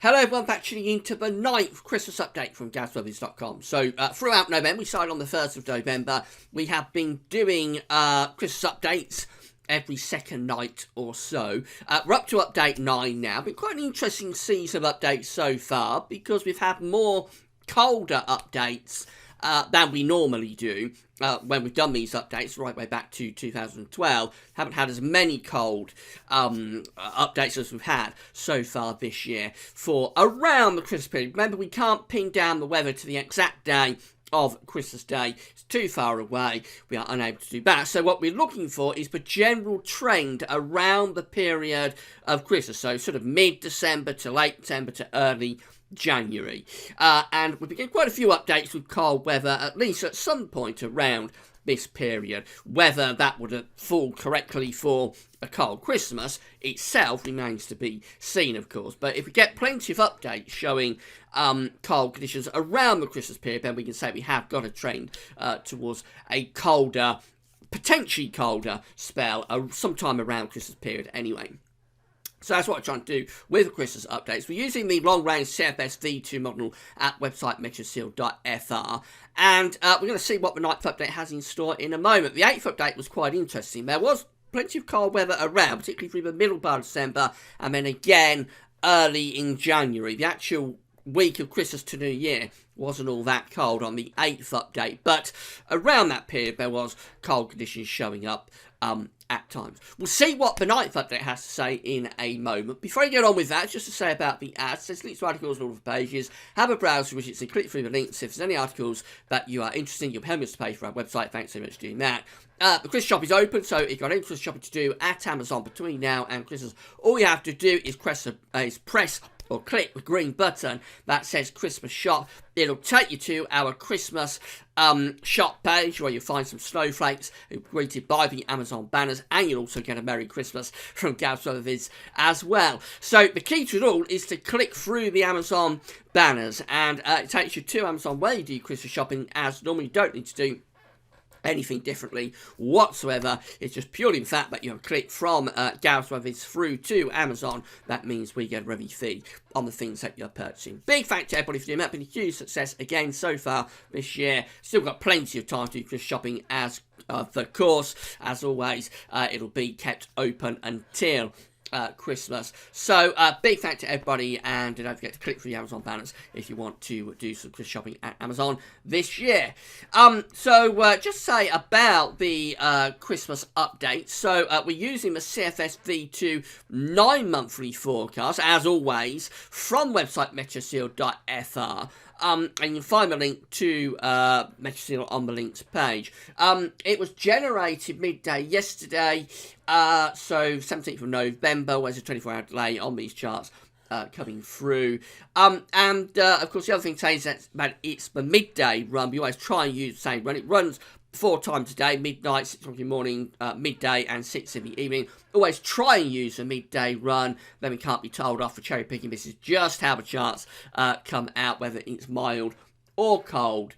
Hello everyone, back tuning into the 9th Christmas update from GavsWeathers.com. So throughout November, we started on the 1st of November, we have been doing Christmas updates every second night or so. We're up to update 9 now. Been quite an interesting season of updates so far because we've had more colder updates than we normally do when we've done these updates right way back to 2012. Haven't had as many cold updates as we've had so far this year for around the Christmas period. Remember, we can't pin down the weather to the exact day of Christmas Day. It's too far away. We are unable to do that. So what we're looking for is the general trend around the period of Christmas. So sort of mid-December to late December to early January. And we've been getting quite a few updates with cold weather, at least at some point around this period. Whether that would fall correctly for a cold Christmas itself remains to be seen, of course. But if we get plenty of updates showing cold conditions around the Christmas period, then we can say we have got a trend towards a colder, potentially colder spell sometime around Christmas period anyway. So that's what I'm trying to do with Christmas updates. We're using the long-range CFS V2 model at website metroseal.fr. And we're going to see what the 9th update has in store in a moment. The 8th update was quite interesting. There was plenty of cold weather around, particularly through the middle part of December, and then again early in January. The actual week of Christmas to New Year wasn't all that cold on the 8th update, but around that period there was cold conditions showing up at times. We'll see what the 9th update has to say in a moment. Before I get on with that, just to say about the ads, there's links to articles on all of the pages. Have a browse widgets and click through the links. If there's any articles that you are interested in, you'll help us to page for our website. Thanks so much for doing that. The Christmas shop is open, so if you've got any Christmas shopping to do at Amazon between now and Christmas, all you have to do is press or click the green button that says Christmas shop. It'll take you to our Christmas shop page where you'll find some snowflakes greeted by the Amazon banners, and you'll also get a Merry Christmas from Gavs Weathers as well. So the key to it all is to click through the Amazon banners, and it takes you to Amazon where you do Christmas shopping, as normally you don't need to do anything differently whatsoever. It's just purely the fact that you have clicked from Gavs Weathers through to Amazon. That means we get a revenue fee on the things that you're purchasing. Big thank to everybody for doing that. Been a huge success again so far this year. Still got plenty of time to do Christmas shopping as of course, as always, it'll be kept open until Christmas. So big thank to everybody, and don't forget to click through the Amazon banners if you want to do some Christmas shopping at Amazon this year. So just say about the Christmas update. So we're using the CFS V2 9-monthly forecast as always from website metroseal.fr. And you can find the link to Metroseal on the links page. It was generated midday yesterday, so 17th of November, where's a 24-hour delay on these charts coming through. Of course, the other thing to say is that it's the midday run. We always try and use the same run. It runs 4 times a day: midnight, 6 o'clock in the morning, midday, and 6 in the evening. Always try and use a midday run, then we can't be told off for cherry picking. This is just how the charts come out, whether it's mild or cold.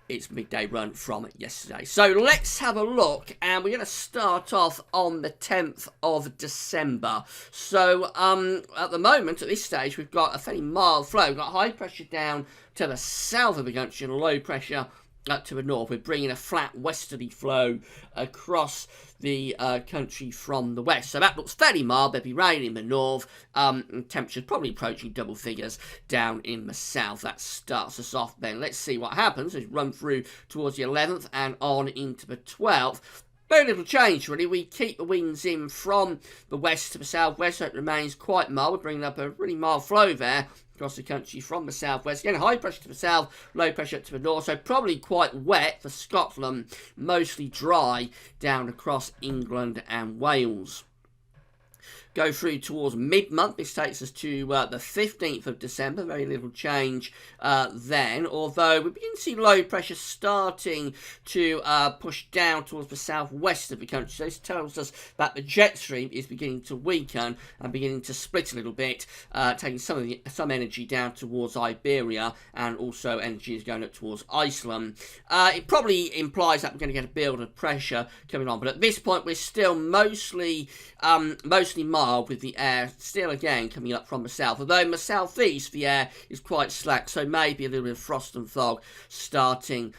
It's midday run from yesterday. So let's have a look, and we're going to start off on the 10th of December. So at the moment, at this stage, we've got a fairly mild flow. We've got high pressure down to the south of the country and low pressure up to the north. We're bringing a flat westerly flow across the country from the west. So that looks fairly mild. There'll be rain in the north. Temperatures probably approaching double figures down in the south. That starts us off then. Let's see what happens as we run through towards the 11th and on into the 12th. Very little change, really. We keep the winds in from the west to the southwest, so it remains quite mild. We're bringing up a really mild flow there across the country from the southwest. Again, high pressure to the south, low pressure to the north, so probably quite wet for Scotland, mostly dry down across England and Wales. Go through towards mid-month. This takes us to the 15th of December. Very little change then, although we begin to see low pressure starting to push down towards the southwest of the country. So this tells us that the jet stream is beginning to weaken and beginning to split a little bit, taking some energy down towards Iberia, and also energy is going up towards Iceland. It probably implies that we're going to get a build of pressure coming on, but at this point we're still mostly mild mild with the air still again coming up from the south. Although in the southeast the air is quite slack, so maybe a little bit of frost and fog starting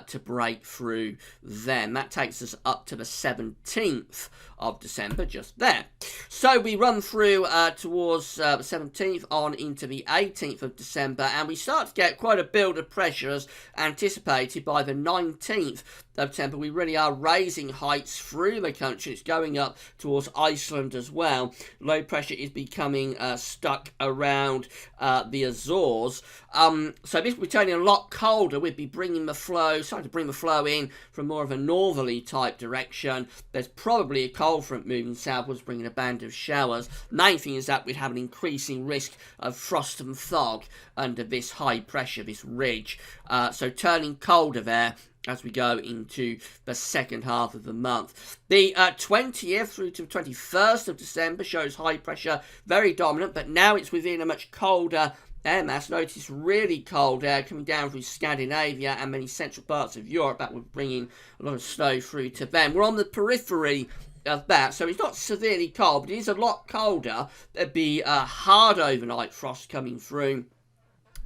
to break through then. That takes us up to the 17th of December, just there. So we run through towards the 17th on into the 18th of December, and we start to get quite a build of pressure as anticipated. By the 19th of December, we really are raising heights through the country. It's going up towards Iceland as well. Low pressure is becoming stuck around the Azores. So this will be turning a lot colder. We'd be bringing the flow, starting to bring the flow in from more of a northerly type direction. There's probably a cold front moving southwards, bringing a band of showers. Main thing is that we'd have an increasing risk of frost and fog under this high pressure, this ridge. So turning colder there as we go into the second half of the month. The 20th through to the 21st of December shows high pressure very dominant, but now it's within a much colder air mass. Notice really cold air coming down through Scandinavia and many central parts of Europe. That would bring in a lot of snow through to them. We're on the periphery of that, so it's not severely cold, but it is a lot colder. There'd be hard overnight frost coming through.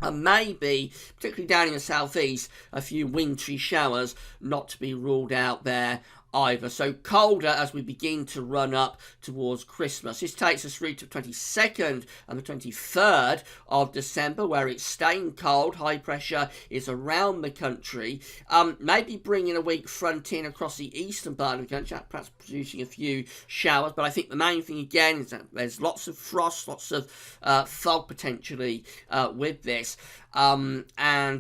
And maybe, particularly down in the southeast, a few wintry showers not to be ruled out there either. So colder as we begin to run up towards Christmas. This takes us through to the 22nd and the 23rd of December, where it's staying cold. High pressure is around the country. Maybe bringing a weak front in across the eastern part of the country, perhaps producing a few showers. But I think the main thing again is that there's lots of frost, lots of fog potentially with this. And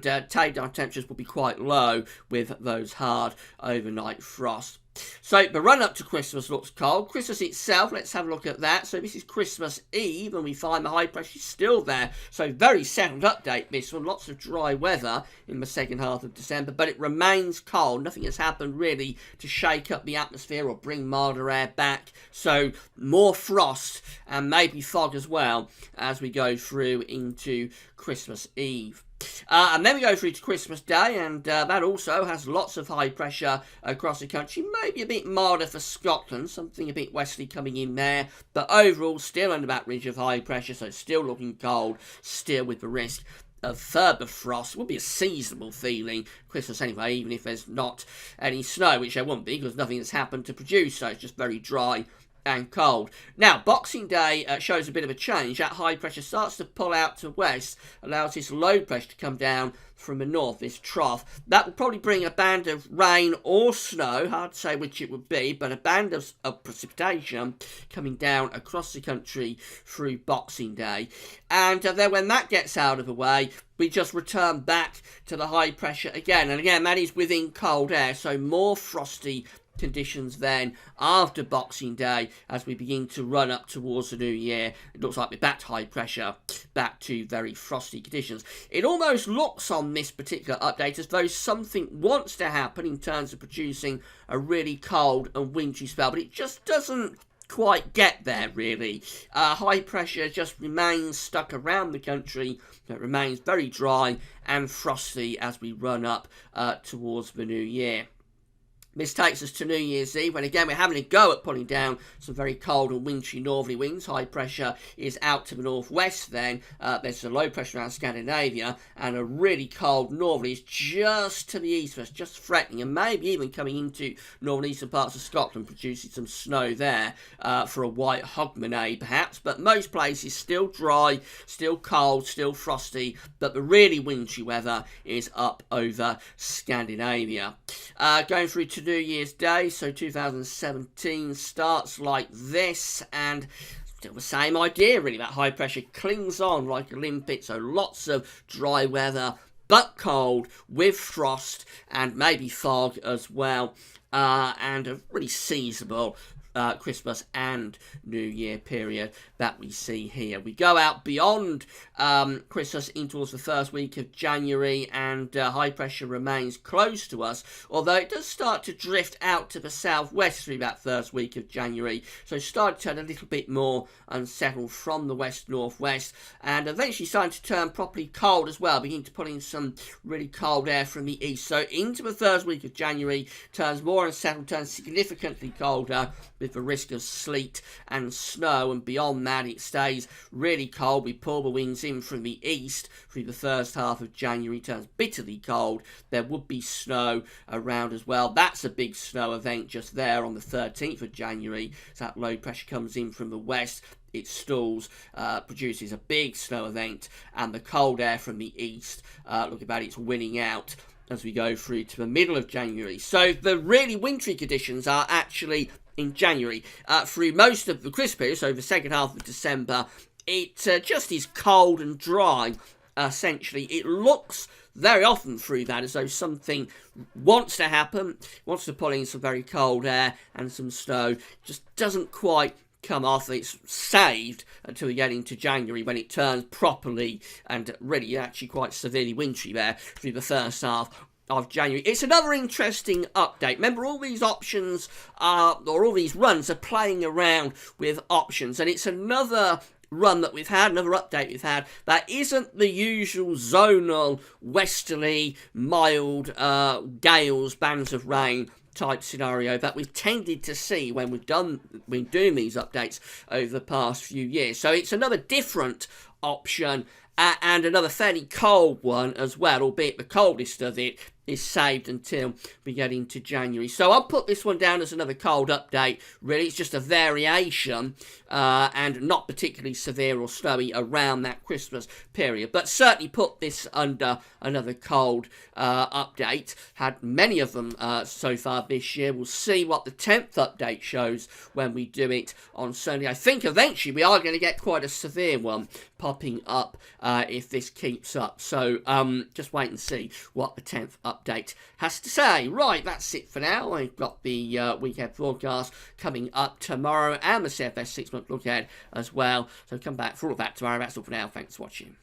daytime temperatures will be quite low with those hard overnight frosts. So the run up to Christmas looks cold. Christmas itself, let's have a look at that. So this is Christmas Eve, and we find the high pressure is still there. So very settled update, this one. Lots of dry weather in the second half of December, but it remains cold. Nothing has happened really to shake up the atmosphere or bring milder air back. So more frost and maybe fog as well as we go through into Christmas Eve. And then we go through to Christmas Day, and that also has lots of high pressure across the country. Maybe a bit milder for Scotland, something a bit westerly coming in there. But overall, still under that ridge of high pressure, so still looking cold, still with the risk of further frost. It would be a seasonable feeling Christmas anyway, even if there's not any snow, which there won't be because nothing has happened to produce, so it's just very dry and cold. Now, Boxing Day shows a bit of a change. That high pressure starts to pull out to west, allows this low pressure to come down from the north, this trough. That will probably bring a band of rain or snow, hard to say which it would be, but a band of precipitation coming down across the country through Boxing Day. And then when that gets out of the way, we just return back to the high pressure again. And again, that is within cold air, so more frosty conditions then after Boxing Day as we begin to run up towards the new year. It looks like we're back to high pressure, back to very frosty conditions. It almost looks on this particular update as though something wants to happen in terms of producing a really cold and wintry spell, but it just doesn't quite get there really. High pressure just remains stuck around the country. It remains very dry and frosty as we run up towards the new year. This takes us to New Year's Eve, when again we're having a go at pulling down some very cold and wintry northerly winds. High pressure is out to the northwest then. There's a low pressure around Scandinavia, and a really cold northerly is just to the east of us, just threatening, and maybe even coming into northeastern parts of Scotland, producing some snow there for a white hogmanay perhaps. But most places still dry, still cold, still frosty, but the really wintry weather is up over Scandinavia. Going through to New Year's Day, so 2017 starts like this, and still the same idea really. That high pressure clings on like a limpet, so lots of dry weather but cold with frost and maybe fog as well, and a really seasonable Christmas and New Year period that we see here. We go out beyond Christmas into towards the first week of January, and high pressure remains close to us, although it does start to drift out to the southwest through that first week of January, so start to turn a little bit more unsettled from the west-northwest, and eventually starting to turn properly cold as well, begin to pull in some really cold air from the east. So into the first week of January, turns more unsettled, turns significantly colder, with the risk of sleet and snow, and beyond that it stays really cold. We pull the winds in from the east through the first half of January. It turns bitterly cold. There would be snow around as well. That's a big snow event just there on the 13th of January. So that low pressure comes in from the west. It stalls, produces a big snow event, and the cold air from the east, look about it's winning out as we go through to the middle of January. So the really wintry conditions are actually in January. Through most of the Christmas period, so the second half of December, it just is cold and dry, essentially. It looks very often through that as though something wants to happen, wants to pull in some very cold air and some snow, just doesn't quite come off. It's saved until we get into January, when it turns properly and really actually quite severely wintry there through the first half of January. It's another interesting update. Remember, all these options or all these runs are playing around with options, and it's another run that we've had, another update we've had, that isn't the usual zonal, westerly, mild gales, bands of rain type scenario that we've tended to see when we've been doing these updates over the past few years. So it's another different option, and another fairly cold one as well, albeit the coldest of it is saved until we get into January. So I'll put this one down as another cold update. Really, it's just a variation and not particularly severe or snowy around that Christmas period, but certainly put this under another cold update. Had many of them so far this year. We'll see what the 10th update shows when we do it on Sunday. I think eventually we are going to get quite a severe one popping up if this keeps up. So just wait and see what the 10th update has to say. Right, that's it for now. I've got the weekend forecast coming up tomorrow and the CFS 6-month look ahead as well. So come back for all of that tomorrow. That's all for now. Thanks for watching.